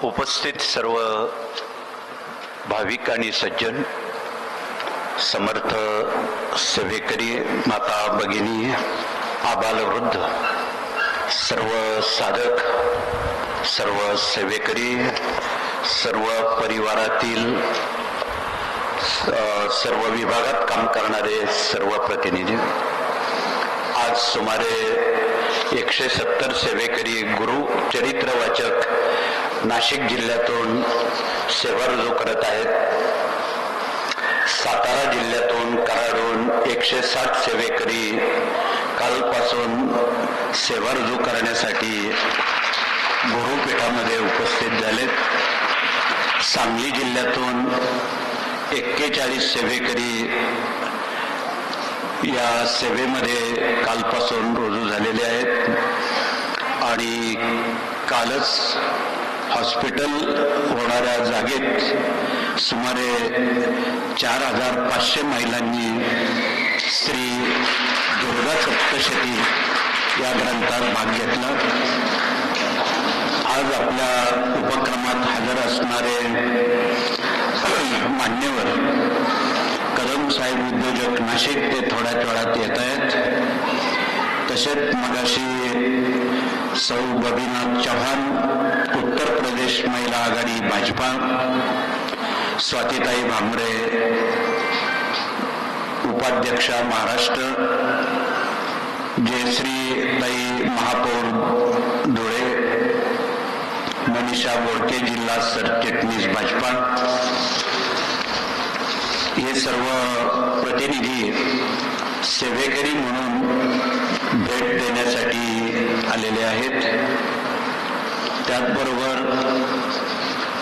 उपस्थित सर्व भाविक आणि सज्जन, समर्थ सेवेकरी, माता भगिनी, आबालवृद्ध, सर्व साधक, सर्व सेवेकरी, सर्व परिवारातील सर्व विभागात काम करणारे सर्व प्रतिनिधी, आज सुमारे 170 सेवेकरी गुरु चरित्र वाचक नाशिक जिल्ह्यातून सेवा रुजू करत आहेत. सातारा जिल्ह्यातून कराडून 160 सेवेकरी कालपासून सेवा रुजू करण्यासाठी गुरुपीठामध्ये उपस्थित झालेत. सांगली जिल्ह्यातून 41 सेवेकरी या सेवेमध्ये कालपासून रुजू झालेले आहेत आणि कालच हॉस्पिटल होणाऱ्या जागेत सुमारे 4500 महिलांनी श्री दुर्गा सप्तशती या ग्रंथात भाग घेतला. आज आपल्या उपक्रमात हजर असणारे मान्यवर कदम साहेब उद्योजक नाशिक ते थोड्याच वेळात येत आहेत. तसेच मगाशी सौ बबीनाथ चव्हाण उत्तर प्रदेश महिला आघाडी भाजपा, स्वातीताई भामरे उपाध्यक्षा महाराष्ट्र, जयश्रीताई महापौर धुळे, मनीषा बोडके जिल्हा सरचिटणीस भाजपा, हे सर्व प्रतिनिधी सेवेकरी म्हणून भेट देण्यासाठी आलेले आहेत. त्याचबरोबर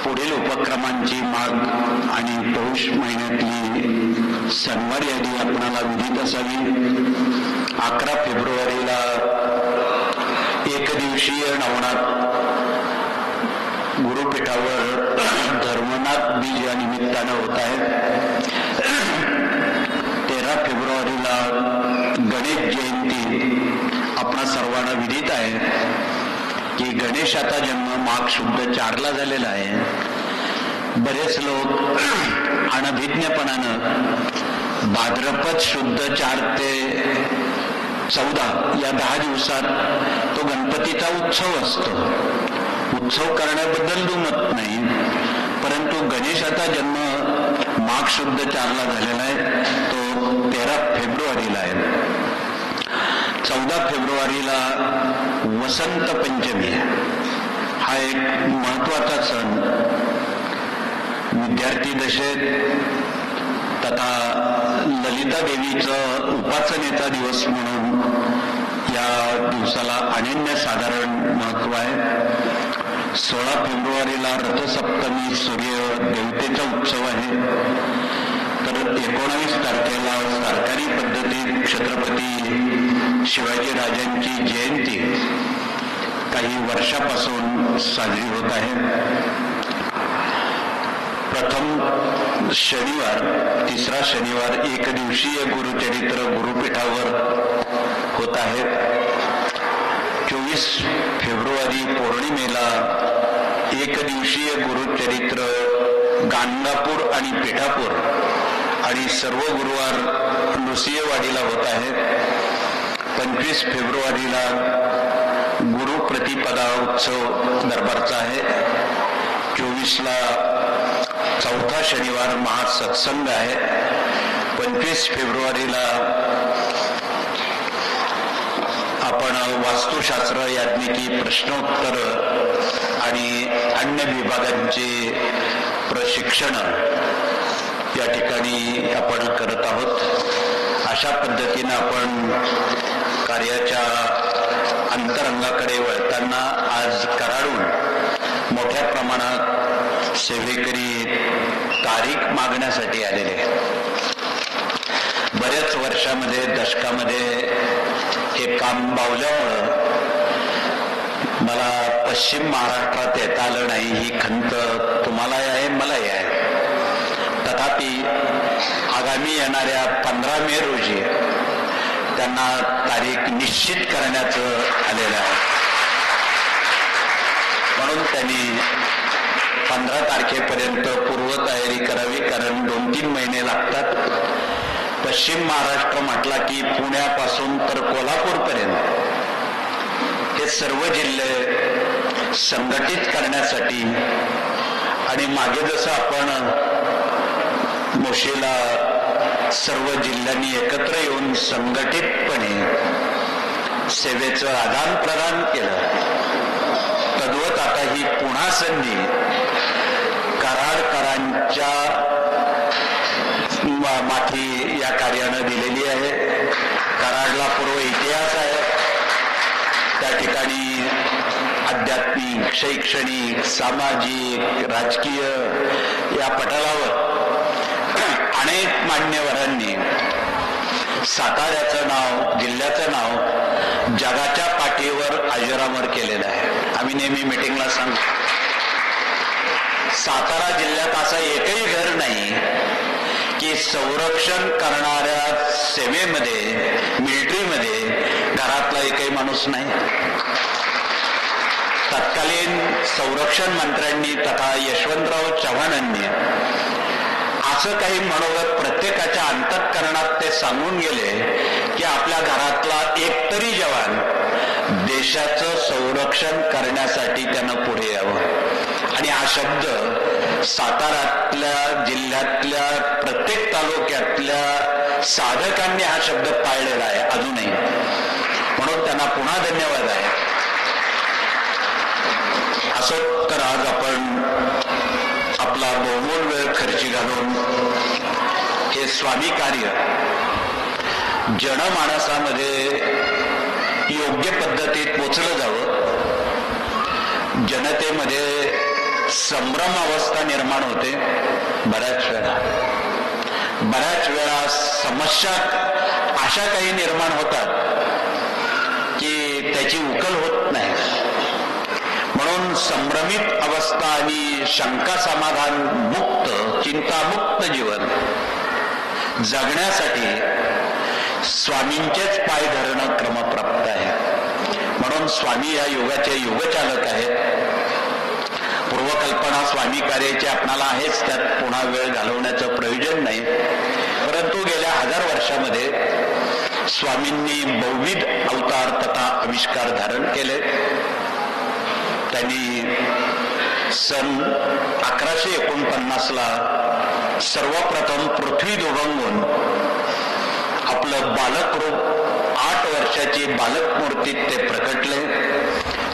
पुढील उपक्रमांची माग आणि पौष महिन्यातली सणवार यादी आपणाला विदित असावी. 11 फेब्रुवारीला एकदिवसीय नवनाथ गुरुपीठावर धर्मनाथ बीज या निमित्तानं होत आहे. 13 फेब्रुवारीला गणेश जयंती आपणा सर्वांना विदित आहे की गणेशाचा जन्म माघ शुद्ध 4ला झालेला आहे. बरेच लोक अनभिज्ञपणानं भाद्रपद शुद्ध 4 ते 14 या 10 दिवसात तो गणपतीचा उत्सव असतो. उत्सव करण्याबद्दल दुमत नाही, परंतु गणेशाचा जन्म माघ शुद्ध 4ला झालेला आहे. तो 13 फेब्रुवारीला आहे. 14 फेब्रुवारीला वसंत पंचमी हा एक महत्वाचा सण विद्यार्थी दशेत तथा ललिता देवीचं उपासनेचा दिवस म्हणून या दिवसाला अनन्यसाधारण महत्व आहे. 16 फेब्रुवारीला रथसप्तमी सूर्य देवतेचा उत्सव आहे. तर 19 तारखेला सरकारी पद्धतीत छत्रपती शिवाजीराजांची जयंती काही वर्षापासून साजरी होत आहे. प्रथम शनिवार, तिसरा शनिवार एकदिवसीय गुरुचरित्र गुरुपीठावर होत आहे. 24 फेब्रुवारी पौर्णिमेला एकदिवसीय गुरुचरित्र गाणगापूर आणि पिठापूर आणि सर्व गुरुवार नृसिंहवाडीला होत आहे. 25 फेब्रुवारीला गुरु प्रतिपदा उत्सव दरबारचा आहे. 24ला चौथा शनिवार महासत्संग आहे. 25 फेब्रुवारीला आपण वास्तुशास्त्र याज्ञिकी प्रश्नोत्तर आणि अन्य विभागांचे प्रशिक्षण या ठिकाणी आपण करत आहोत. अशा पद्धतीनं आपण कार्याच्या अंतरंगाकडे वळताना आज कराडून मोठ्या प्रमाणात सेवेकरी तारीख मागण्यासाठी आलेले. बऱ्याच वर्षामध्ये, दशकामध्ये हे काम बावल्यामुळं मला पश्चिम महाराष्ट्रात येता आलं नाही. ही खंत तुम्हालाही आहे, मलाही आहे. तथापि आगामी येणाऱ्या 15 मे रोजी त्यांना तारीख निश्चित करण्याचं आलेलं आहे. म्हणून त्यांनी 15 तारखेपर्यंत पूर्वतयारी करावी, कारण 2-3 महिने लागतात. पश्चिम महाराष्ट्र म्हटला की पुण्यापासून तर कोल्हापूरपर्यंत हे सर्व जिल्हे संघटित करण्यासाठी आणि मागे जसं आपण मोशीला सर्व जिल्ह्यांनी एकत्र येऊन संघटितपणे सेवेचं आदान प्रदान केलं, तद्वत आता ही पुन्हा संधी कराडकरांच्या माथी या कार्यानं दिलेली आहे. कराडला पूर्व इतिहास आहे. त्या ठिकाणी आध्यात्मिक, शैक्षणिक, सामाजिक, राजकीय या पटलावर अनेक मान्यवरांनी साताऱ्याचं नाव, जिल्ह्याचं नाव जगाच्या पाठीवर अजरामर केलेलं आहे. आम्ही नेहमी मीटिंगला सांगतो, सातारा जिल्ह्यात असं एकही घर नाही की संरक्षण करणाऱ्या सेवेमध्ये, मिलिटरीमध्ये घरातला एकही माणूस नाही. तत्कालीन संरक्षण मंत्र्यांनी तथा यशवंतराव चव्हाणांनी असं काही मनोगत प्रत्येकाच्या अंतःकरणात ते सांगून गेले की आपल्या घरातला एक तरी जवान देशाचं संरक्षण करण्यासाठी त्यानं पुढे यावं. आणि हा शब्द साताऱ्यातल्या जिल्ह्यातल्या प्रत्येक तालुक्यातल्या साधकांनी हा शब्द पाळलेला आहे अजूनही, म्हणून त्यांना पुन्हा धन्यवाद आहे. असो तर आज आपण आपला बहुमोल वेळ खर्ची घालून हे स्वामी कार्य जनमानसामध्ये योग्य पद्धतीत पोचलं जावं, जनतेमध्ये संभ्रम अवस्था निर्माण होते. बऱ्याच वेळा समस्या अशा काही निर्माण होतात की त्याची उकल होत नाही. म्हणून संभ्रमित अवस्था आणि शंका समाधान मुक्त, चिंतामुक्त जीवन जगण्यासाठी स्वामींचेच पाय धरणं क्रमप्राप्त आहे. म्हणून स्वामी या युगाचे युगचालक आहेत. पूर्वकल्पना स्वामी कार्याची आपणाला आहेच, त्यात पुन्हा वेळ घालवण्याचं प्रयोजन नाही. परंतु गेल्या 1000 वर्षामध्ये स्वामींनी बहुविध अवतार तथा आविष्कार धारण केले. त्यांनी सन 1149ला सर्वप्रथम पृथ्वी दुभंगून आपलं बालक रूप 8 वर्षाची बालक मूर्तीत ते प्रकटले.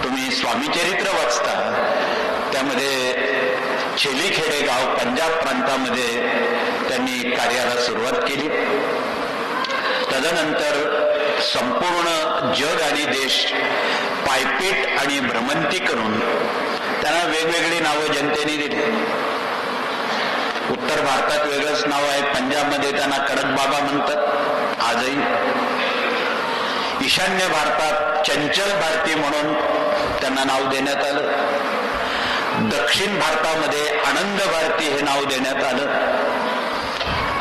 तुम्ही स्वामीचरित्र वाचता, त्यामध्ये छेलीखेडे गाव पंजाब प्रांतामध्ये त्यांनी कार्याला सुरुवात केली. तदनंतर संपूर्ण जग आणि देश पायपीट आणि भ्रमंती करून त्यांना वेगवेगळी नावं जनतेने दिली. उत्तर भारतात वेगळंच नाव आहे, पंजाबमध्ये त्यांना कडक बाबा म्हणतात आजही. ईशान्य भारतात चंचल भारती म्हणून त्यांना नाव देण्यात आलं. दक्षिण भारतामध्ये आनंद भारती हे नाव देण्यात आलं.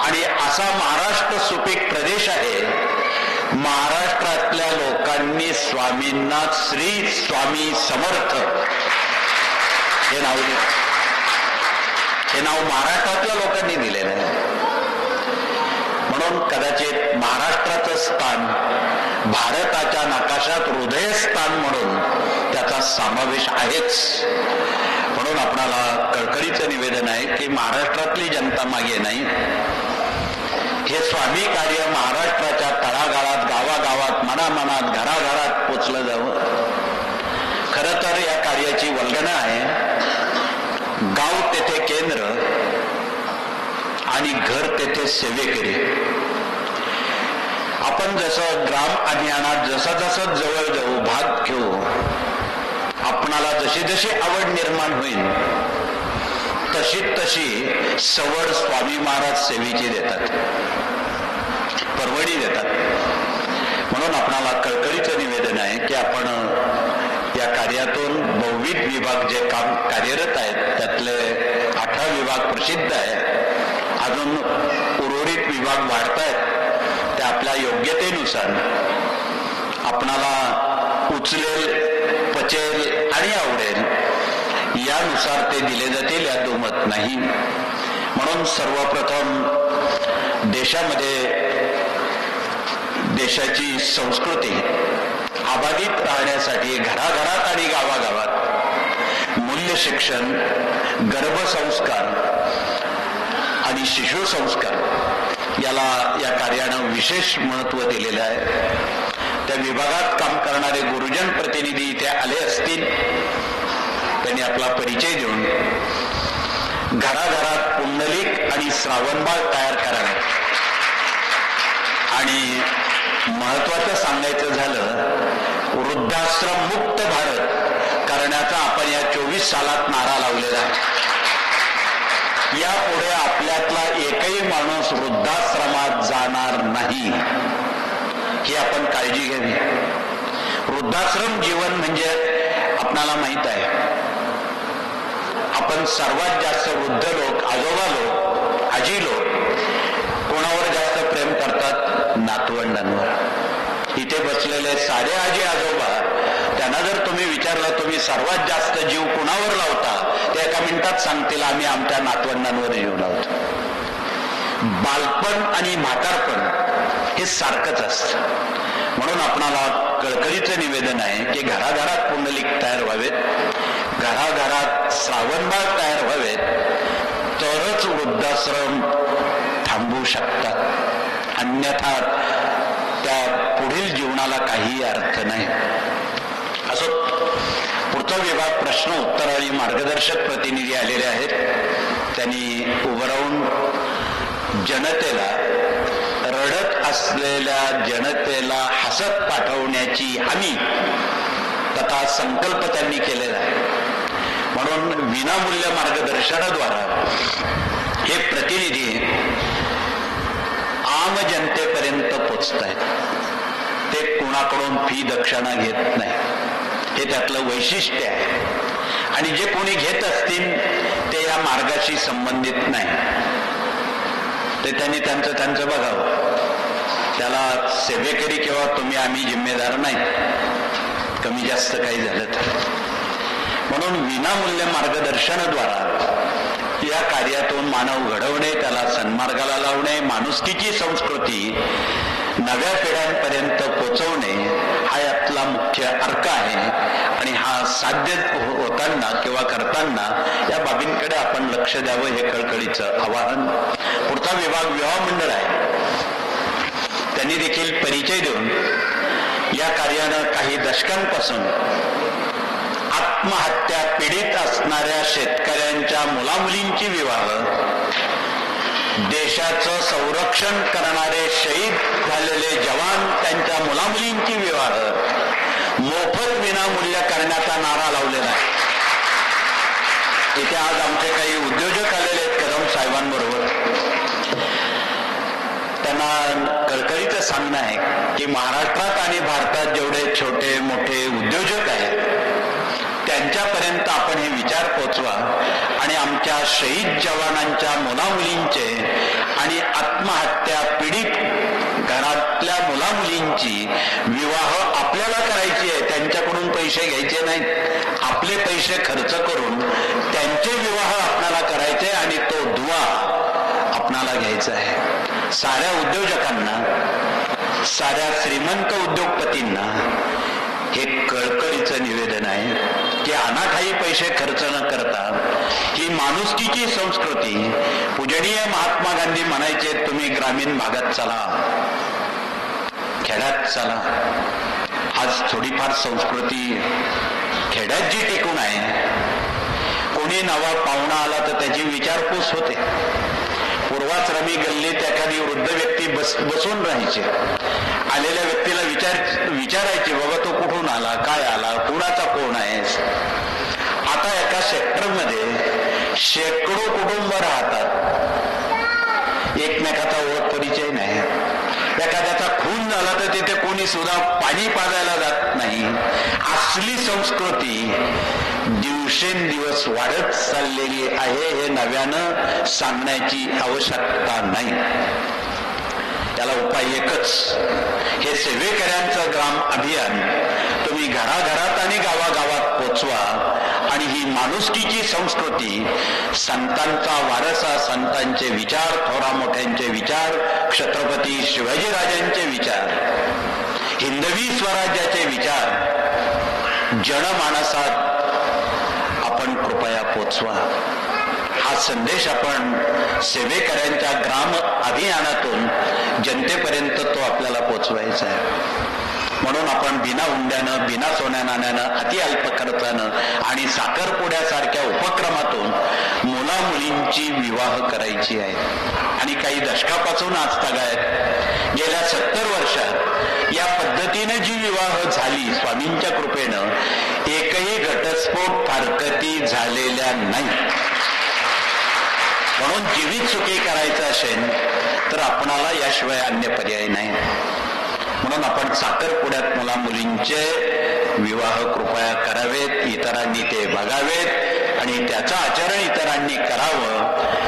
आणि असा महाराष्ट्र सुपीक प्रदेश आहे. महाराष्ट्रातल्या लोकांनी स्वामींना श्री स्वामी समर्थ हे नाव दिलं. हे नाव महाराष्ट्रातल्या लोकांनी दिलेलं आहे. म्हणून कदाचित महाराष्ट्राचं स्थान भारताच्या नकाशात हृदयस्थान म्हणून त्याचा समावेश आहेच. म्हणून आपणाला कळकळीचं निवेदन आहे की महाराष्ट्रातली जनता मागे नाही. हे स्वामी कार्य महाराष्ट्राच्या तळागाळात, गावागावात, मनामनात, घराघरात पोचलं जावं. खरं तर या कार्याची वल्गना आहे. गाव तेथे केंद्र आणि घर तेथे सेवेकरी. आपण जसं ग्राम अभियानात जसं जसं जवळ जाऊ, भाग घेऊ, आपणाला जशी जशी आवड निर्माण होईल तशी तशी सवड स्वामी महाराज सेवेची देतात, परवडी देतात. म्हणून आपणाला कळकळीचं निवेदन आहे की आपण या कार्यातून बहुविध विभाग जे काम कार्यरत आहेत त्यातले 18 विभाग प्रसिद्ध आहे. अजून उर्वरित विभाग वाढत आहेत. त्या आपल्या योग्यतेनुसार आपणाला उचलेल, पचेल आणि आवडेल यानुसार ते दिले जातील यात दुमत नाही. म्हणून सर्वप्रथम देशाची संस्कृती अबाधित राहण्यासाठी घराघरात आणि गावागावात मूल्य शिक्षण, गर्भसंस्कार आणि शिशु संस्कार याला या कार्यानं विशेष महत्त्व दिलेलं आहे. त्या विभागात काम करणारे गुरुजन प्रतिनिधी इथे आले असतील, त्यांनी आपला परिचय देऊन घराघरात पुंडलिक आणि श्रावणबाळ तयार करावे. आणि महत्वाचं सांगायचं झालं, वृद्धाश्रम मुक्त भारत करण्याचा आपण या 24 सालात नारा लावलेला आहे. यापुढे आपल्यातला एकही माणूस वृद्धाश्रमात जाणार नाही, ही आपण काळजी घ्यावी. वृद्धाश्रम जीवन म्हणजे आपणाला माहित आहे, आपण सर्वात जास्त वृद्ध लोक, आजोबा लोक, आजी लोक कोणावर जास्त प्रेम करतात? नातवंडांवर. इथे बसलेले सारे आजी आजोबा, त्यांना जर तुम्ही विचारलं तुम्ही सर्वात जास्त जीव कुणावर लावता, ते एका मिनिटात सांगतील आम्ही आमच्या नातवंडांवर जीव लावतो. बालपण आणि म्हातारपण हे सारखंच असतं. म्हणून आपणाला कळकळीचं निवेदन आहे की घराघरात पुंडलिक तयार व्हावेत, घराघरात श्रावणबाळ तयार व्हावेत, तरच वृद्धाश्रम थांबवू शकतात. अन्यथा त्या पुढील जीवनाला काही अर्थ नाही. असं पुढचा विभाग प्रश्न उत्तर आणि मार्गदर्शक प्रतिनिधी आलेले आहेत. त्यांनी उभं राहून जनतेला, रडत असलेल्या जनतेला हसत पाठवण्याची हमी तथा संकल्प त्यांनी केलेला आहे. म्हणून विनामूल्य मार्गदर्शनाद्वारा हे प्रतिनिधी आम जनतेपर्यंत पोचत आहेत. ते कोणाकडून फी दक्षिणा घेत नाही, हे त्यातलं वैशिष्ट्य आहे. आणि जे कोणी घेत असतील ते या मार्गाशी संबंधित नाही, ते त्यांनी त्यांचं बघावं. त्याला सेवेकरी किंवा तुम्ही आम्ही जिम्मेदार नाही, कमी जास्त काही झालं तर. म्हणून विनामूल्य मार्गदर्शनाद्वारा या कार्यातून मानव घडवणे, त्याला सन्मार्गाला लावणे, माणुसकीची संस्कृती नव्या पिढ्यांपर्यंत पोचवणे हा यातला मुख्य अर्थ आहे. आणि हा साध्य होताना किंवा करताना या बाबींकडे आपण लक्ष द्यावं, हे कळकळीचं आवाहन. पुढचा विभाग विवाह मंडळ आहे. त्यांनी देखील परिचय देऊन या कार्यानं काही दशकांपासून आत्महत्या पीडित असणाऱ्या शेतकऱ्यांच्या मुलामुलींची विवाह, देशाचं संरक्षण करणारे शहीद झालेले जवान त्यांच्या मुलामुलींची विवाह मोफत विनामूल्य करण्याचा नारा लावलेला आहे. इथे आज आमचे काही उद्योजक आलेले आहेत कदम साहेबांबरोबर. त्यांना कळकळीचं सांगणं आहे की महाराष्ट्रात आणि भारतात जेवढे छोटे मोठे उद्योजक आहेत त्यांच्यापर्यंत आपण हे विचार पोचवा आणि आमच्या शहीद जवानांच्या मुलामुलींचे आणि आत्महत्या पीडित घरातल्या मुलामुलींची विवाह आपल्याला करायची आहे. त्यांच्याकडून पैसे घ्यायचे नाहीत, आपले पैसे खर्च करून त्यांचे विवाह आपल्याला करायचे आणि तो दुवा आपल्याला घ्यायचा आहे. साऱ्या उद्योजकांना, साऱ्या श्रीमंत उद्योगपतींना हे कळकळीचं निवेदन आहे की अनाठाई पैसे खर्च न करता ही माणुसकीची संस्कृती, पूजनीय महात्मा गांधी म्हणायचे तुम्ही ग्रामीण भागात चला, खेड्यात चला. आज थोडीफार संस्कृती खेड्यात जी टिकून आहे, कोणी नवा पाहुणा आला तर त्याची विचारपूस होते. पूर्वाश्रमी गल्लीत एखादी वृद्ध व्यक्ती बसून राहायची. आलेल्या व्यक्तीला विचारायची बाबा तो कुठून आला, काय आला, कुणाचा कोण आहेस. आता एका सेक्टरमध्ये शेकडो कुटुंब राहतात, एकमेकाचा ओळख परिचय नाही. एखाद्याचा खून झाला तर तिथे कोणी सुद्धा पाणी पाजायला जात नाही. असली संस्कृती दिवसेंदिवस वाढत चाललेली आहे, हे नव्यानं सांगण्याची आवश्यकता नाही. त्याला उपाय एकच, हे सेवेकऱ्यांचं ग्राम अभियान तुम्ही तुम्ही घराघरात आणि गावागावात पोचवा आणि ही माणुसकीची संस्कृती, संतांचा वारसा, संतांचे विचार, थोरा मोठ्यांचे विचार, छत्रपती शिवाजीराजांचे विचार, हिंदवी स्वराज्याचे विचार जनमानसात आपण कृपया पोचवा. हा संदेश आपण सेवेकऱ्यांच्या ग्राम अभियानातून जनतेपर्यंत तो आपल्याला पोचवायचा आहे. म्हणून आपण बिना हुंड्यानं, बिना सोन्या नाण्यानं, अति अल्प खर्चानं आणि साखरपुड्यासारख्या उपक्रमातून मुला मुलींची विवाह करायची आहे. आणि काही दशकापासून आजतागायत गेल्या 70 वर्षात या पद्धतीने जी विवाह झाली स्वामींच्या कृपेनं, एकही घटस्फोट फारकती झालेल्या नाही. म्हणून जीवित सुखी करायचं असेल तर आपणाला याशिवाय अन्य पर्याय नाही. म्हणून आपण साखरपुड्यात मुला मुलींचे विवाह कृपया करावेत, इतरांनी ते बघावेत आणि त्याचं आचरण इतरांनी करावं.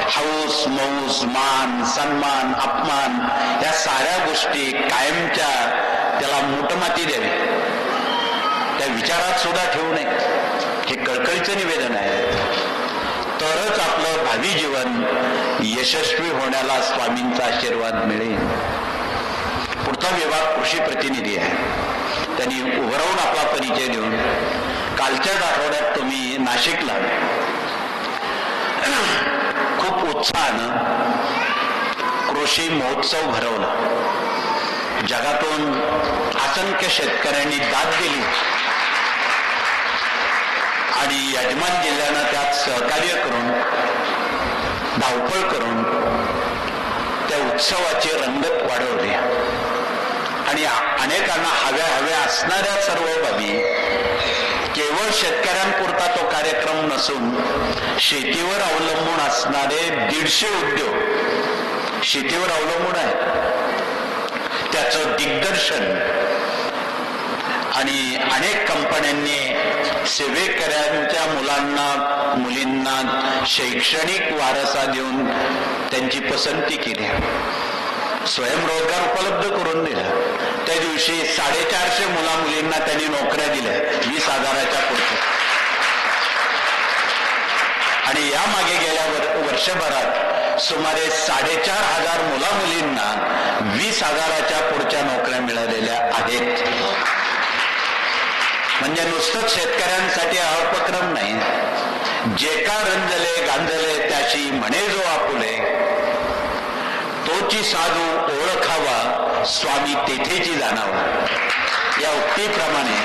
हौस मौस, मान सन्मान, अपमान या साऱ्या गोष्टी कायमच्या त्याला मूठमाती द्यावी, त्या विचारात सुद्धा ठेवू नये. हे कळकळीचं निवेदन आहे. तरच आपलं भावी जीवन यशस्वी होण्याला स्वामींचा आशीर्वाद मिळेल. पुढचा विभाग कृषी प्रतिनिधी आहे. त्यांनी उभं राहून आपला परिचय देऊन, कालच्याच आठवड्यात तुम्ही नाशिकला खूप उत्साहानं कृषी महोत्सव भरवला. जगातून असंख्य शेतकऱ्यांनी दाद दिली आणि यजमान जिल्ह्यानं त्यात सहकार्य करून, धावपळ करून त्या उत्सवाची रंगत वाढवली आणि अनेकांना हव्या असणाऱ्या सर्व बाबी केवळ शेतकऱ्यांपुरता तो कार्यक्रम नसून शेतीवर अवलंबून असणारे 150 उद्योग शेतीवर अवलंबून आहेत, त्याचं दिग्दर्शन आणि अनेक कंपन्यांनी सेवेकऱ्यांच्या मुलांना मुलींना शैक्षणिक वारसा देऊन त्यांची पसंती केली, स्वयंरोजगार उपलब्ध करून दिला. त्या दिवशी 450 मुला मुलींना त्यांनी नोकऱ्या दिल्या 20,000च्या पुढच्या. आणि या मागे गेल्या वर्षभरात सुमारे 4,500 मुला मुलींना 20,000च्या पुढच्या नोकऱ्या मिळालेल्या आहेत. म्हणजे नुसतंच शेतकऱ्यांसाठी हा उपक्रम नाही. जे का रंजले गांजले त्याशी म्हणे जो आपुले, तोची साधू ओळखावा स्वामी तेथेची जाणावा. या उक्तीप्रमाणे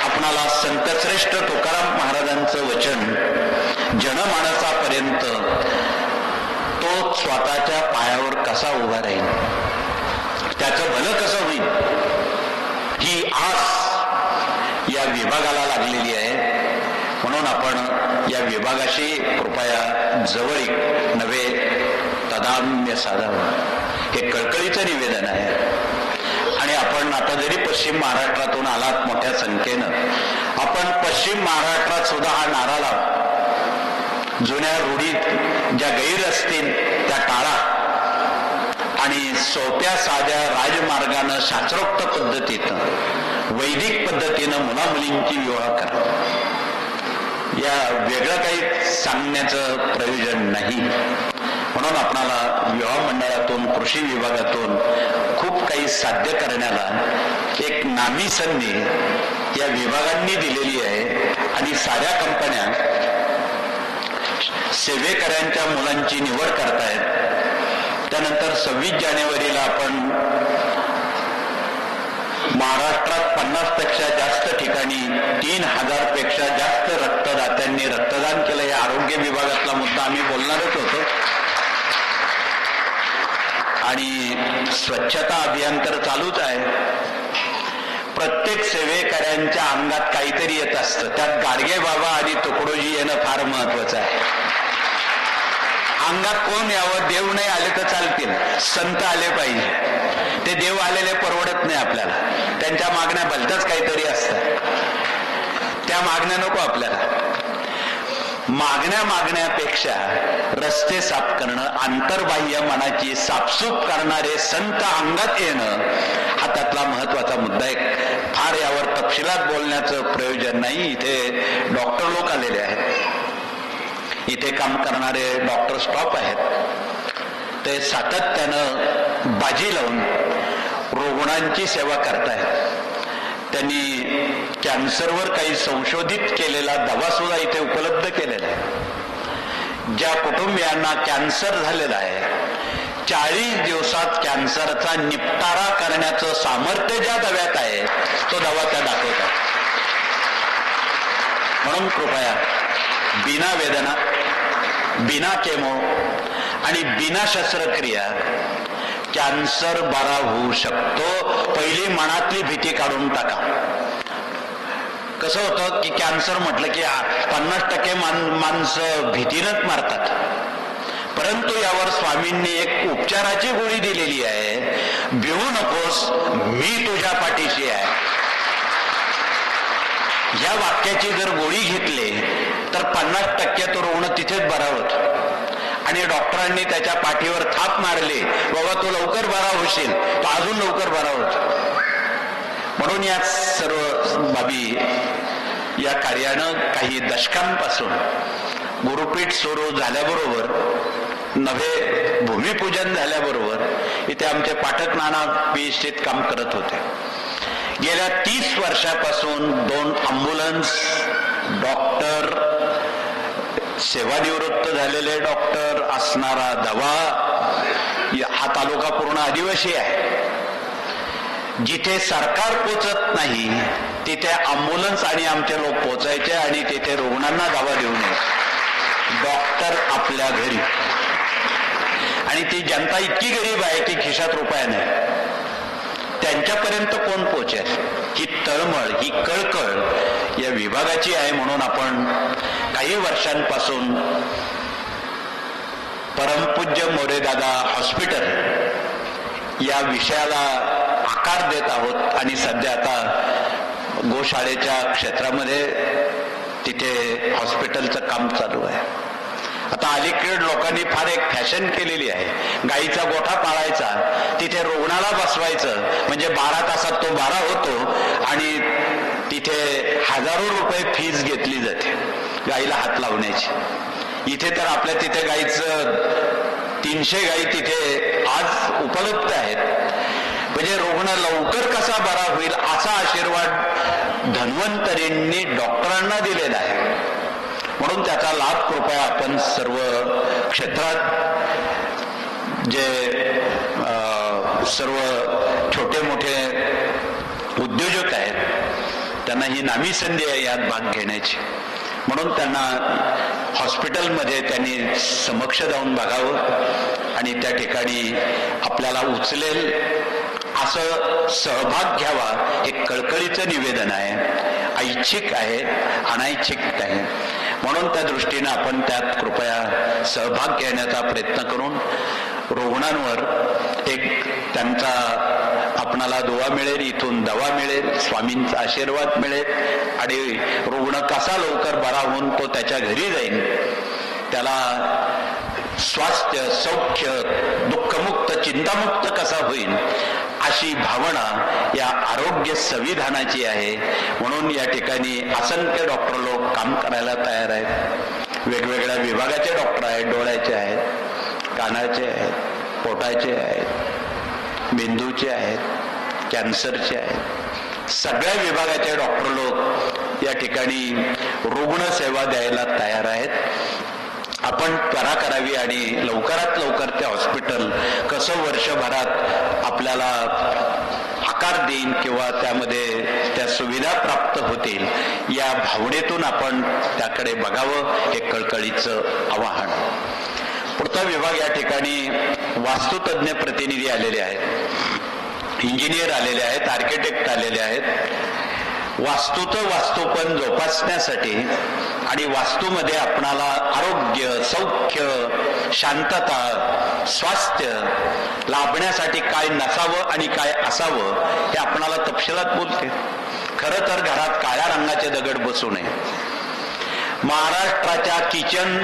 आपणाला संतश्रेष्ठ तुकाराम महाराजांचं वचन जनमानसापर्यंत तो स्वतःच्या पायावर कसा उभा राहील, त्याचं भलं कसं होईल, ही आस या विभागाला लागलेली आहे. म्हणून आपण या विभागाशी कृपया जवळीक नव्हे तदाम्य साधावं, हे कळकळीचं निवेदन आहे. आणि आपण आता जरी पश्चिम महाराष्ट्रातून आलात मोठ्या संख्येनं, आपण पश्चिम महाराष्ट्रात सुद्धा हा नारा लावा. जुन्या रूढीत ज्या गैर असतील त्या टाळा आणि सोप्या साध्या राजमार्गानं शास्त्रोक्त पद्धतीनं वैदिक पद्धतीनं मुला मुलींची विवाह करा. या वेगळं काही सांगण्याचं प्रयोजन नाही. म्हणून आपणाला विवाह मंडळातून, कृषी विभागातून खूप काही साध्य करण्याला एक नामी संधी या विभागांनी दिलेली आहे. आणि साऱ्या कंपन्या सेवेकऱ्यांच्या मुलांची निवड करतायत. त्यानंतर 26 जानेवारीला आपण महाराष्ट्रात 50पेक्षा जास्त ठिकाणी 3,000 पेक्षा जास्त रक्तदात्यांनी रक्तदान केलं. या आरोग्य विभागातला मुद्दा आम्ही बोलणारच होतो. आणि स्वच्छता अभियान तर चालूच आहे. प्रत्येक सेवेकऱ्यांच्या अंगात काहीतरी येत असतं. त्यात गाडगे बाबा आणि तुकडोजी येणं फार महत्वाचं आहे. अंगात कोण यावं, देव नाही आले तर चालतील, संत आले पाहिजे. ते देव आलेले परवडत नाही आपल्याला. त्यांच्या मागण्या भलत्याच काहीतरी असतात, त्या मागण्या नको आपल्याला. मागण्यापेक्षा रस्ते साफ करणं, आंतरबाह्य मनाची साफसूफ करणारे संत अंगात येणं हा त्यातला महत्वाचा मुद्दा आहे. फार यावर तपशिलात बोलण्याचं प्रयोजन नाही. इथे डॉक्टर लोक आलेले आहेत, इथे काम करणारे डॉक्टर स्टॉप आहेत. ते सातत्यानं बाजी लावून रुग्णांची सेवा करतायत. त्यांनी कॅन्सरवर काही संशोधित केलेला दवा सुद्धा इथे उपलब्ध केलेला आहे. ज्या कुटुंबियांना कॅन्सर झालेला आहे 40 दिवसात कॅन्सरचा निपटारा करण्याचं सामर्थ्य ज्या दव्यात आहे तो दवा त्या दाखवतात. म्हणून कृपया बिना वेदना, बिना केमो आणि बिना शस्त्रक्रिया कॅन्सर बरा होऊ शकतो. पहिली मनातली भीती काढून टाका. कसं होतं की कॅन्सर म्हटलं की 50% माणसं भीतीनंच मारतात. परंतु यावर स्वामींनी एक उपचाराची गोळी दिलेली आहे. भिवू नकोस, मी तुझ्या पाठीशी आहे. या वाक्याची जर गोळी घेतली तर 50% तो रुग्ण तिथेच बरा होतो. आणि डॉक्टरांनी त्याच्या पाठीवर थाप मारली, बाबा तू लवकर बरा होशील, तो अजून लवकर बरा होतो. म्हणून या सर्व बाबी या कार्यानं काही दशकांपासून गुरुपीठ सुरू झाल्याबरोबर, नवे भूमिपूजन झाल्याबरोबर इथे आमचे पाठक नाना PhDत काम करत होते. गेल्या 30 वर्षापासून 2 अँब्युलन्स, डॉक्टर, सेवानिवृत्त झालेले डॉक्टर, असणारा दवा, हा तालुका पूर्ण आदिवासी आहे. जिथे सरकार पोचत नाही तिथे अँब्युलन्स आणि आमचे लोक पोचायचे आणि तिथे रुग्णांना दवा देऊन डॉक्टर आपल्या घरी. आणि ती जनता इतकी गरीब आहे की खिशात रुपया नाही, त्यांच्यापर्यंत कोण पोचेल? ही तळमळ, ही कळकळ या विभागाची आहे. म्हणून आपण काही वर्षांपासून परमपूज्य मोरेदादा हॉस्पिटल या विषयाला आकार देत आहोत. आणि सध्या आता गोशाळेच्या क्षेत्रामध्ये तिथे हॉस्पिटलचं काम चालू आहे. आता अलीकडे लोकांनी फार एक फॅशन केलेली आहे, गाईचा गोठा पाळायचा, तिथे रुग्णाला बसवायचं, म्हणजे 12 तासात तो बरा होतो आणि तिथे हजारो रुपये फीस घेतली जाते गाईला हात लावण्याची. इथे तर आपल्या तिथे गाईचं 300 गाई तिथे आज उपलब्ध आहेत. म्हणजे रुग्ण लवकर कसा बरा होईल असा आशीर्वाद धन्वंतरींनी डॉक्टरांना दिलेला आहे. म्हणून त्याचा लाभ कृपया आपण सर्व क्षेत्रात जे सर्व छोटे मोठे उद्योजक आहेत त्यांना ही नामी संधी आहे यात भाग घेण्याची. म्हणून त्यांना हॉस्पिटलमध्ये त्यांनी समक्ष जाऊन बघावं आणि त्या ठिकाणी आपल्याला उचलेल असं सहभाग घ्यावा, हे कळकळीचं निवेदन आहे. ऐच्छिक आहे, अनैच्छिक आहे. म्हणून त्या दृष्टीनं आपण त्यात कृपया सहभाग घेण्याचा प्रयत्न करून रुग्णांवर एक त्यांचा आपणाला दुवा मिळेल, इथून दवा मिळेल, स्वामींचा आशीर्वाद मिळेल आणि रुग्ण कसा लवकर बरा होऊन तो त्याच्या घरी जाईल, त्याला स्वास्थ्य, सौख्य, दुःखमुक्त, चिंतामुक्त कसा होईल अशी भावना या आरोग्य संविधानाची आहे. म्हणून या ठिकाणी असंख्य डॉक्टर लोक काम करायला तयार आहेत. वेगवेगळ्या विभागाचे डॉक्टर आहेत, डोळ्याचे आहेत, कानाचे आहेत, पोटाचे आहेत, मेंदूचे आहेत, कॅन्सरचे आहेत. सगळ्या विभागाचे डॉक्टर लोक या ठिकाणी रुग्णसेवा द्यायला तयार आहेत. आपण त्वरा करावी आणि लवकरात लवकर ते हॉस्पिटल कसं वर्षभरात आपल्याला आकार देईन किंवा त्यामध्ये त्या सुविधा प्राप्त होतील या भावनेतून आपण त्याकडे बघावं, हे कळकळीचं आवाहन. पुढचा विभाग या ठिकाणी वास्तुतज्ञ प्रतिनिधी आलेले आहेत, इंजिनियर आलेले आहेत, आर्किटेक्ट आलेले आहेत. वास्तूचं वास्तूपण जोपासण्यासाठी आणि वास्तूमध्ये आपणाला आरोग्य, सौख्य, शांतता, स्वास्थ्य लाभण्यासाठी काय नसावं आणि काय असावं हे आपणाला तपशिलात बोलते. खरं तर घरात काळ्या रंगाचे दगड बसू नये. महाराष्ट्राच्या किचन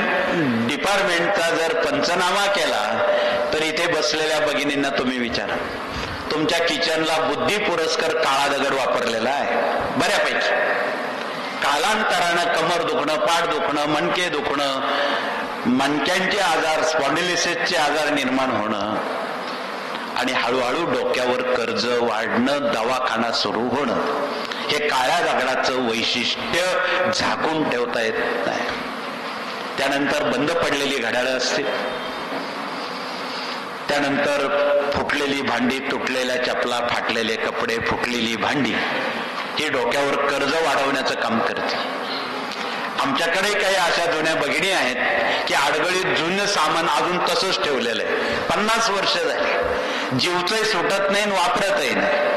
डिपार्टमेंटचा जर पंचनामा केला तर इथे बसलेल्या भगिनींना तुम्ही विचारा, तुमच्या किचनला बुद्धी पुरस्कार काळा दगड वापरलेला आहे बऱ्यापैकी. कालांतरानं कमर दुखणं, पाठ दुखणं, मणके दुखणं, मणक्यांचे आजार, स्पॉन्डिलिसिसचे आजार निर्माण होणं आणि हळूहळू डोक्यावर कर्ज वाढणं, दवाखाना सुरू होणं, हे काळ्या दगडाचं वैशिष्ट्य झाकून ठेवता येत नाही. त्यानंतर बंद पडलेली घड्याळं असतील, त्यानंतर फुटलेली भांडी, तुटलेल्या चपला, फाटलेले कपडे, फुटलेली भांडी, ही डोक्यावर कर्ज वाढवण्याचं काम करते. आमच्याकडे काही अशा जुन्या भगिनी आहेत की आडगळीत जुनं सामान अजून तसंच ठेवलेलं आहे, 50 वर्ष झाली, जीवचंही सुटत नाही, वापरतही नाही.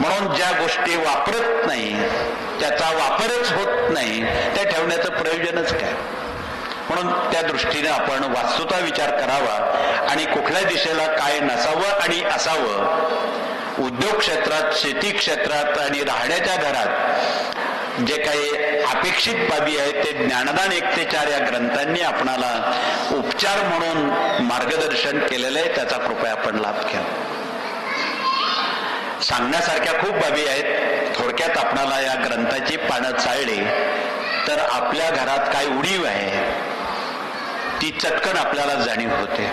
म्हणून ज्या गोष्टी वापरत नाही, त्याचा वापरच होत नाही, त्या ठेवण्याचं प्रयोजनच काय. म्हणून त्या दृष्टीने आपण वास्तुता विचार करावा आणि कुठल्या दिशेला काय नसावं आणि असावं. उद्योग क्षेत्रात, शेती क्षेत्रात आणि राहण्याच्या घरात जे काही अपेक्षित बाबी आहेत ते ज्ञानदान 1 ते 4 या ग्रंथांनी आपणाला उपचार म्हणून मार्गदर्शन केलेलं आहे. त्याचा कृपया आपण लाभ घ्या. सांगण्यासारख्या खूप बाबी आहेत. थोडक्यात आपणाला या ग्रंथाची पानं चाळली तर आपल्या घरात काय उणीव आहे ती चटकन आपल्याला जाणीव होते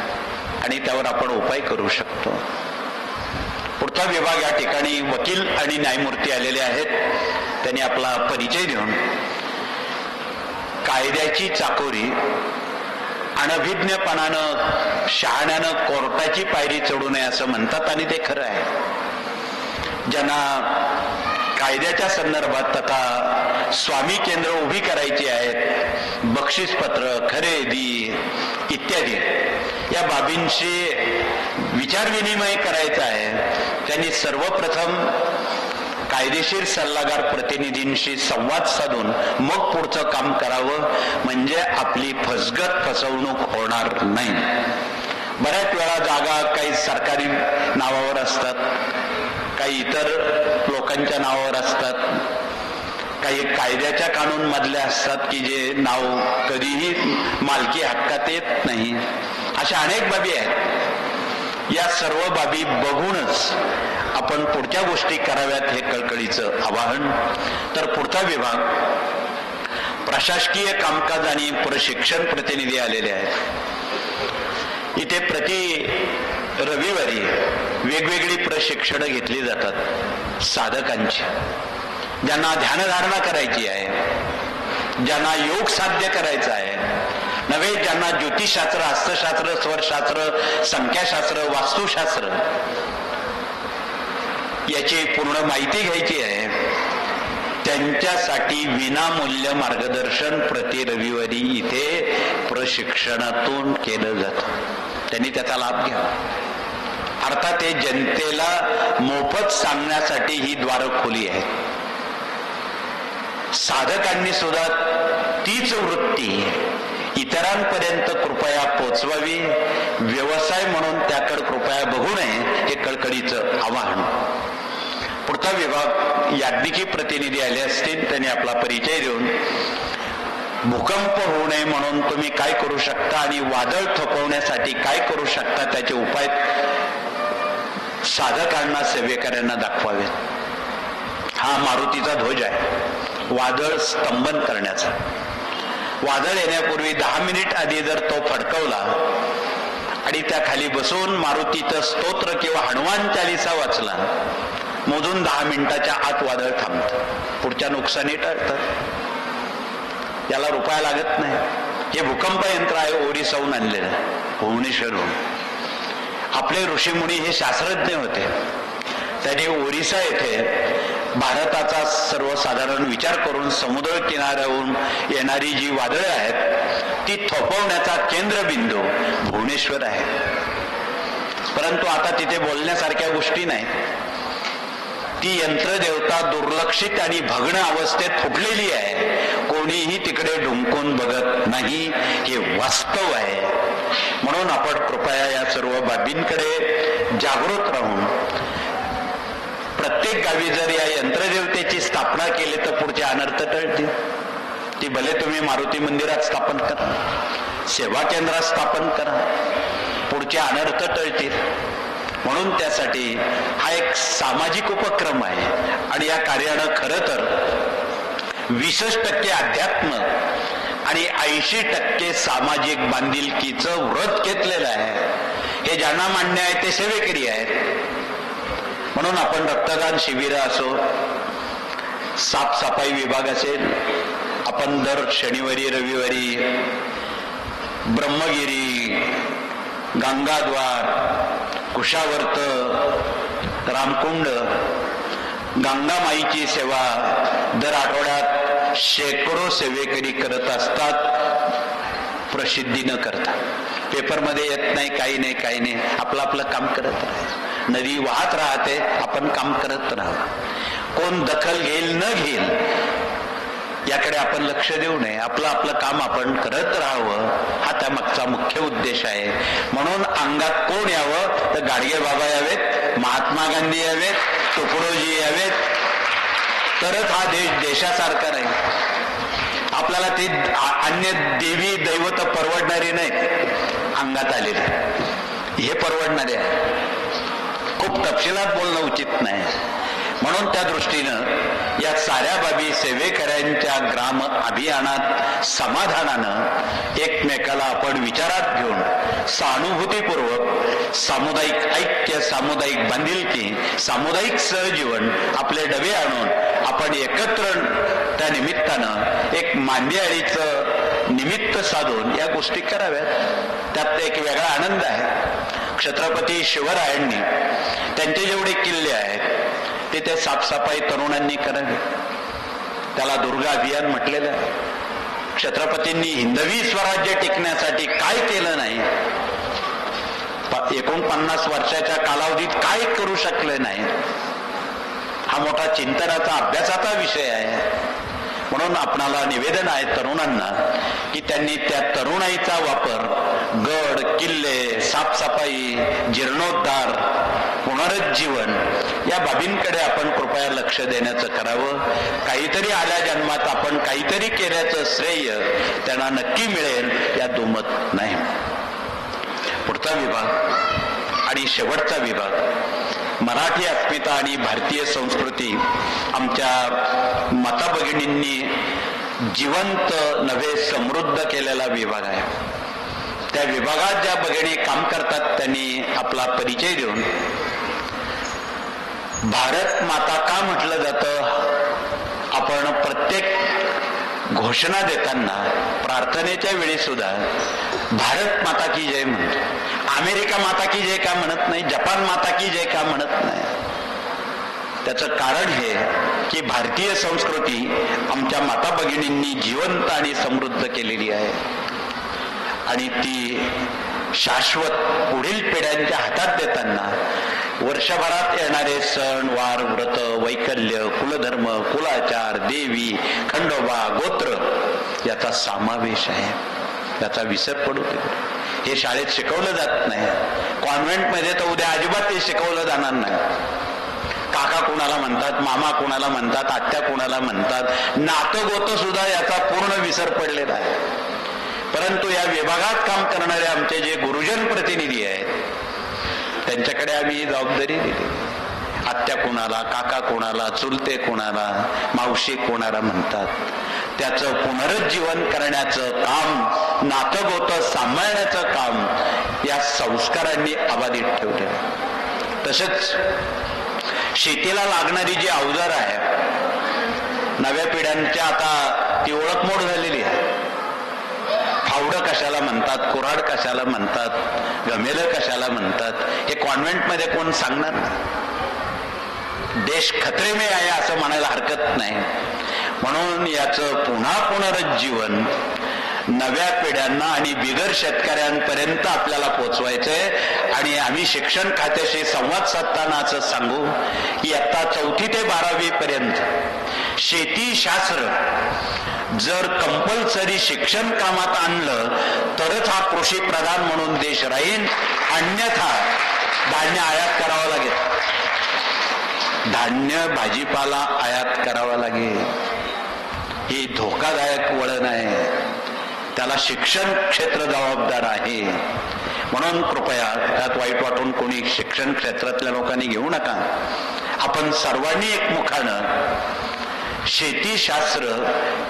आणि त्यावर आपण उपाय करू शकतो. पुढचा विभाग या ठिकाणी वकील आणि न्यायमूर्ती आलेले आहेत. त्यांनी आपला परिचय देऊन कायद्याची चाकोरी अनभिज्ञपणानं, शहाण्यानं कोर्टाची पायरी चढू नये असं म्हणतात आणि ते खरं आहे. ज्यांना कायद्याच्या संदर्भात आता स्वामी केंद्र उभी करायची आहेत, बक्षीसपत्र, खरेदी इत्यादी या बाबींशी विचारविनिमय करायचा आहे, त्यांनी सर्वप्रथम कायदेशीर सल्लागार प्रतिनिधींशी संवाद साधून मग पुढचं काम करावं, म्हणजे आपली फसवणूक होणार नाही. बऱ्याच वेळा जागा काही सरकारी नावावर असतात, काही इतर लोकांच्या नावावर असतात, काही कायद्याच्या कानून मधल्या असतात की जे नाव कधीही मालकी हक्कात येत नाही. अशा अनेक बाबी आहेत. या सर्व बाबी बघूनच आपण पुढच्या गोष्टी कराव्यात हे कळकळीचं आवाहन. तर पुढचा विभाग प्रशासकीय कामकाज आणि प्रशिक्षण प्रतिनिधी आलेले आहेत. इथे प्रति रविवारी वेगवेगळी प्रशिक्षणं घेतली जातात साधकांची. ज्यांना ध्यानधारणा करायची आहे, ज्यांना योग साध्य करायचा आहे नव्हे, ज्यांना ज्योतिषशास्त्र, हस्तशास्त्र, स्वरशास्त्र, संख्याशास्त्र, वास्तुशास्त्र याची पूर्ण माहिती घ्यायची आहे, त्यांच्यासाठी विनामूल्य मार्गदर्शन प्रति रविवारी इथे प्रशिक्षणातून केलं जातं. त्यांनी त्याचा लाभ घ्यावा. अर्थात हे जनतेला मोफत सांगण्यासाठी ही द्वारं खुली आहेत. साधकांनी सुद्धा तीच वृत्ती इतरांपर्यंत कृपया पोचवावी, व्यवसाय म्हणून त्याकडे कृपया बघू नये, हे कळकळीचं आवाहन. पुढचा विभाग याज्ञिकी प्रतिनिधी आले असतील, त्यांनी आपला परिचय देऊन भूकंप होऊ नये म्हणून तुम्ही काय करू शकता आणि वादळ थोपवण्यासाठी काय करू शकता त्याचे उपाय साधकांना, सेवेकऱ्यांना दाखवावेत. हा मारुतीचा ध्वज आहे, वादळ स्तंभन करण्याचा. वादळ येण्यापूर्वी 10 मिनिट आधी जर तो फडकवला आणि त्या खाली बसून मारुतीचं स्तोत्र किंवा हनुमान चालीसा वाचला, मोजून 10 मिनिटाच्या आत वादळ थांबतं, पुढच्या नुकसानी टळतात. याला रुपया लागत नाही. हे भूकंप यंत्र आहे, ओरिसाहून आणलेलं, भुवनेश्वरहून. आपले ऋषीमुनी हे शास्त्रज्ञ होते. त्यांनी ओरिसा येथे भारताचा सर्वसाधारण विचार करून समुद्र किनाऱ्यावरून येणारी जी वादळे आहेत ती थोपवण्याचा केंद्रबिंदू भुवनेश्वर आहे. परंतु आता तिथे बोलण्यासारख्या गोष्टी नाही. ती यंत्रदेवता दुर्लक्षित आणि भग्न अवस्थेत फुटलेली आहे. कोणीही तिकडे ढुंकून बघत नाही, हे वास्तव आहे. म्हणून आपण कृपया या सर्व बाबींकडे जागृत राहून प्रत्येक गावी जर या यंत्रदेवतेची स्थापना केली तर पुढचे अनर्थ टळतील. की भले तुम्ही मारुती मंदिरात स्थापन करा, सेवा केंद्रात स्थापन करा, पुढचे अनर्थ टळतील. म्हणून त्यासाठी हा एक सामाजिक उपक्रम आहे आणि या कार्यानं खरं तर 20% अध्यात्म आणि 80% सामाजिक बांधिलकीचं व्रत घेतलेलं आहे. हे ज्यांना मान्य आहे ते सेवेकरी आहेत. म्हणून आपण रक्तदान शिबिर असो, साफसफाई विभाग असेल, आपण दर शनिवारी रविवारी ब्रह्मगिरी, गंगाद्वार, कुशावर्त, रामकुंड, गंगामाईची सेवा दर आठवड्यात शेकडो सेवेकरी करत असतात, प्रसिद्धी न करता. पेपरमध्ये येत नाही, काही नाही, काही नाही, आपलं आपलं काम करत राहा. नदी वाहत राहते, आपण काम करत राहा. कोण दखल घेईल न घेईल याकडे आपण लक्ष देऊ नये. आपलं आपलं काम आपण करत राहावं, हा त्यामागचा मुख्य उद्देश आहे. म्हणून अंगात कोण यावं तर गाडगे बाबा यावेत, महात्मा गांधी यावेत, तुकडोजी यावेत, तरच हा देश देशासारखा राहील. आपल्याला ते अन्य देवी दैवत परवडणारी नाही, अंगात आलेले हे परवडणारे आहे. खूप तपशिलात बोलणं उचित नाही. म्हणून त्या दृष्टीनं या साऱ्या बाबी सेवेकऱ्यांच्या ग्राम अभियानात समाधानानं एकमेकाला आपण विचारात घेऊन सहानुभूतीपूर्वक सामुदायिक ऐक्य, सामुदायिक बांधिलकी, सामुदायिक सहजीवन आपले डबे आणून आपण एकत्र त्या निमित्तानं एक मांदियाळीचं निमित्त साधून या गोष्टी कराव्यात. त्यात एक वेगळा आनंद आहे. छत्रपती शिवरायांनी त्यांचे जेवढे किल्ले आहेत ते साफसफाई तरुणांनी करावी. त्याला दुर्गा अभियान म्हटलेलं आहे. छत्रपतींनी हिंदवी स्वराज्य टिकण्यासाठी काय केलं नाही, 49 वर्षाच्या कालावधीत काय करू शकले नाही, हा मोठा चिंतनाचा अभ्यासाचा विषय आहे. म्हणून आपणाला निवेदन आहे तरुणांना की त्यांनी त्या तरुणाईचा वापर गड किल्ले, साफसफाई, जीर्णोद्धार, पुनरुज्जीवन या बाबींकडे आपण कृपया लक्ष देण्याचं करावं. काहीतरी आल्या जन्मात आपण काहीतरी केल्याचं श्रेय त्यांना नक्की मिळेल यात दुमत नाही. पुढचा विभाग आणि शेवटचा विभाग मराठी अस्मिता आणि भारतीय संस्कृती आमच्या माता भगिनींनी जिवंत नव्हे समृद्ध केलेला विभाग आहे. त्या विभागात ज्या भगिनी काम करतात त्यांनी आपला परिचय देऊन भारत माता का म्हटलं जातं, आपण प्रत्येक घोषणा देताना प्रार्थनेच्या वेळी सुद्धा भारत माता की जय म्हणतो. अमेरिका माता की जय का म्हणत नाही, जपान माता की जय का म्हणत नाही. त्याचं कारण हे की भारतीय संस्कृती आमच्या माता भगिनींनी जिवंत आणि समृद्ध केलेली आहे आणि ती शाश्वत पुढील पिढ्यांच्या हातात देताना वर्षभरात येणारे सण वार, व्रत, वैकल्य, कुलधर्म, कुलाचार, देवी, खंडोबा, गोत्र याचा समावेश आहे. त्याचा विसर पडू दे. हे शाळेत शिकवलं जात नाही. कॉन्व्हेंटमध्ये तर उद्या अजिबात ते शिकवलं जाणार नाही. काका कुणाला म्हणतात, मामा कुणाला म्हणतात, आत्या कुणाला म्हणतात, नातं गोतं सुद्धा याचा पूर्ण विसर पडलेला आहे. परंतु या विभागात काम करणारे आमचे जे गुरुजन प्रतिनिधी आहेत त्यांच्याकडे आम्ही जबाबदारी दिली. आत्या कोणाला, काका कोणाला, चुलते कोणाला, मावशी कोणाला म्हणतात, त्याचं पुनरुज्जीवन करण्याचं काम, नातं गोतं सांभाळण्याचं काम या संस्कारांनी अबाधित ठेवले. तसंच शेतीला लागणारी जी अवजार आहे नव्या पिढ्यांच्या आता ती ओळखमोड झालेली आहे. फावडं कशाला म्हणतात, कुऱ्हाड कशाला म्हणतात, गमेलं कशाला म्हणतात, हे कॉन्व्हेंटमध्ये कोण सांगणार नाही. देश खतरे में आहे असं म्हणायला हरकत नाही. म्हणून याचं पुन्हा पुनरुज्जीवन नव्या पिढ्यांना आणि बिगर शेतकऱ्यांपर्यंत आपल्याला पोचवायचंय. आणि आम्ही शिक्षण खात्याशी संवाद साधताना असं सांगू की आता 4वी ते 12वी पर्यंत शेतीशास्त्र जर कंपल्सरी शिक्षण कामात आणलं तरच हा कृषी प्रधान म्हणून देश राहील. अन्यथा धान्य आयात करावं लागेल, धान्य भाजीपाला आयात करावा लागेल. ही धोकादायक वळण त्याला शिक्षण क्षेत्र जबाबदार आहे. म्हणून कृपया त्यात वाईट वाटून कोणी शिक्षण क्षेत्रातल्या लोकांनी घेऊ नका. आपण सर्वांनी एकमुखानं शेतीशास्त्र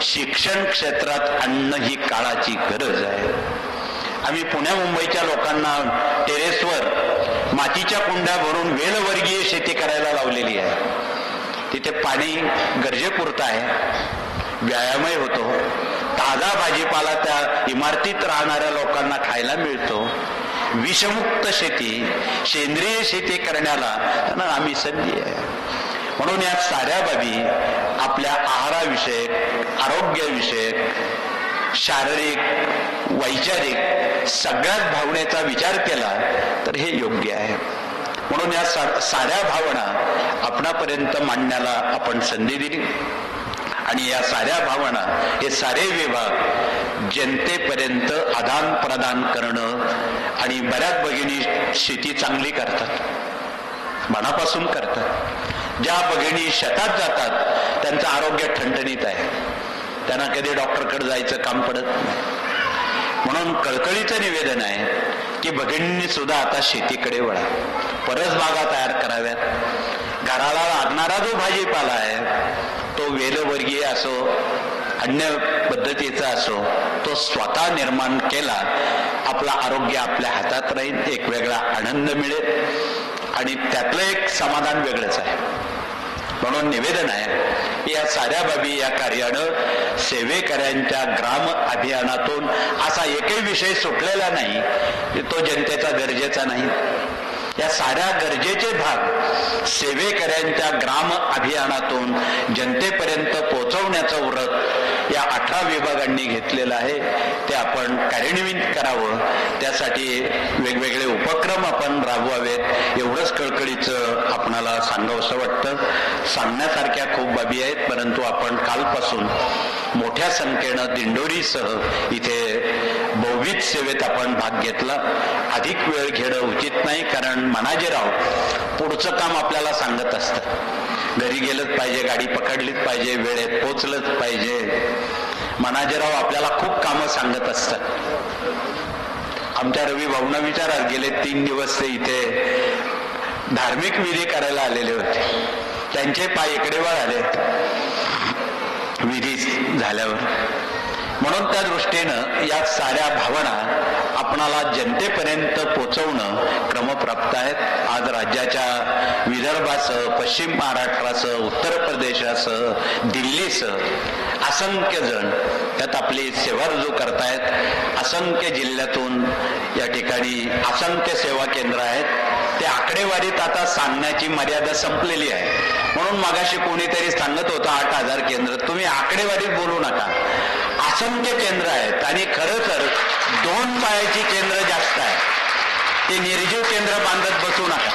शिक्षण क्षेत्रात आणणं ही काळाची गरज आहे. आम्ही पुण्या मुंबईच्या लोकांना टेरेसवर मातीच्या कुंड्या भरून वेलवर्गीय शेती करायला लावलेली आहे. तिथे पाणी गरजेपुरतं आहे, व्यायामही होतो, ताजा भाजीपाला त्या इमारतीत राहणाऱ्या लोकांना खायला मिळतो. विषमुक्त शेती, सेंद्रिय शेती करण्याला त्यांना आम्ही संधी आहे. म्हणून या साऱ्या बाबी आपल्या आहाराविषयक, आरोग्याविषयक, शारीरिक, वैचारिक सगळ्याच भावनेचा विचार केला तर हे योग्य आहे. म्हणून या साऱ्या भावना आपणापर्यंत मांडण्याला आपण संधी दिली आणि या साऱ्या भावना, हे सारे विभाग जनतेपर्यंत आदान प्रदान करणं. आणि बऱ्याच भगिनी शेती चांगली करतात, मनापासून करतात. ज्या भगिनी शेतात जातात त्यांचं आरोग्य ठणठणीत आहे, त्यांना कधी डॉक्टरकडे जायचं काम पडत नाही. म्हणून कळकळीचं निवेदन आहे की भगिनींनी सुद्धा आता शेतीकडे वळा, परसबागा तयार कराव्यात. घराला लागणारा जो भाजीपाला आहे तो वेलवर्गीय असो, अन्य पद्धतीचा असो, तो स्वतः निर्माण केला, आपलं आरोग्य आपल्या हातात राहील, एक वेगळा आनंद मिळेल आणि त्यातलं एक समाधान वेगळंच आहे. म्हणून निवेदन आहे या साऱ्या बाबी या कार्यानं सेवेकऱ्यांच्या ग्राम अभियानातून असा एकही विषय सुटलेला नाही तो जनतेचा गरजेचा नाही. या साऱ्या गरजेचे भाग सेवेकऱ्यांच्या ग्राम अभियानातून जनतेपर्यंत पोहोचवण्याचं व्रत या 18 विभागांनी घेतलेलं आहे. ते आपण कार्यान्वित करावं, त्यासाठी वेगवेगळे उपक्रम आपण राबवावेत, एवढंच कळकळीचं आपणाला सांगावंसं वाटतं. सांगण्यासारख्या खूप बाबी आहेत, परंतु आपण कालपासून मोठ्या संख्येनं दिंडोरीसह इथे बहुविध सेवेत आपण भाग घेतला. अधिक वेळ घेणं उचित नाही, कारण मनाजीराव पुढचं काम आपल्याला सांगत असतात. घरी गेलंच पाहिजे, गाडी पकडलीच पाहिजे, वेळेत पोचलंच पाहिजे. मनाजीराव आपल्याला खूप कामं सांगत असतात. आमच्या रवी भाऊंना विचारा, गेले 3 दिवस ते इथे धार्मिक विधी करायला आलेले होते, त्यांचे पाय इकडे वळाले विधी झाल्यावर. म्हणून त्या दृष्टीनं या साऱ्या भावना आपणाला जनतेपर्यंत पोचवणं क्रमप्राप्त आहेत. आज राज्याच्या विदर्भासह, पश्चिम महाराष्ट्रासह, उत्तर प्रदेशासह, दिल्लीसह असंख्य जण त्यात आपली सेवा रुजू करतायत. असंख्य जिल्ह्यातून या ठिकाणी असंख्य सेवा केंद्र आहेत. त्या आकडेवारीत आता सांगण्याची मर्यादा संपलेली आहे. म्हणून मागाशी कोणीतरी सांगत होतं 8,000 केंद्र, तुम्ही आकडेवारीत बोलू नका. असंख्य केंद्र आहेत आणि खरं तर 2 पायाची केंद्र जास्त आहे. ते निर्जीव केंद्र बांधत बसू नका.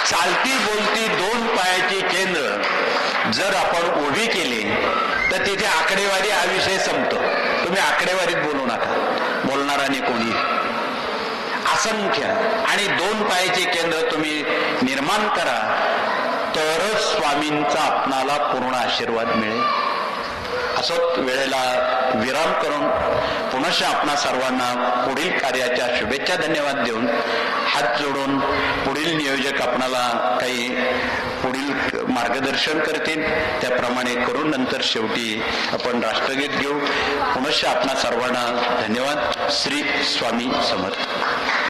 चालती बोलती 2 पायाची केंद्र जर आपण उभी केली तर तिथे आकडेवारी हा विषय संपतो. तुम्ही आकडेवारीत बोलू नका, बोलणारा नाही कोणी. असंख्य आणि 2 पायाची केंद्र तुम्ही निर्माण करा, तरच स्वामींचा आपणाला पूर्ण आशीर्वाद मिळेल. असोच वेळेला विराम करून पुनश्च आपणा सर्वांना पुढील कार्याच्या शुभेच्छा धन्यवाद देऊन हात जोडून पुढील नियोजक आपणाला काही पुढील मार्गदर्शन करतील त्याप्रमाणे करून नंतर शेवटी आपण राष्ट्रगीत घेऊ. पुनश्च आपणा सर्वांना धन्यवाद. श्री स्वामी समर्थ.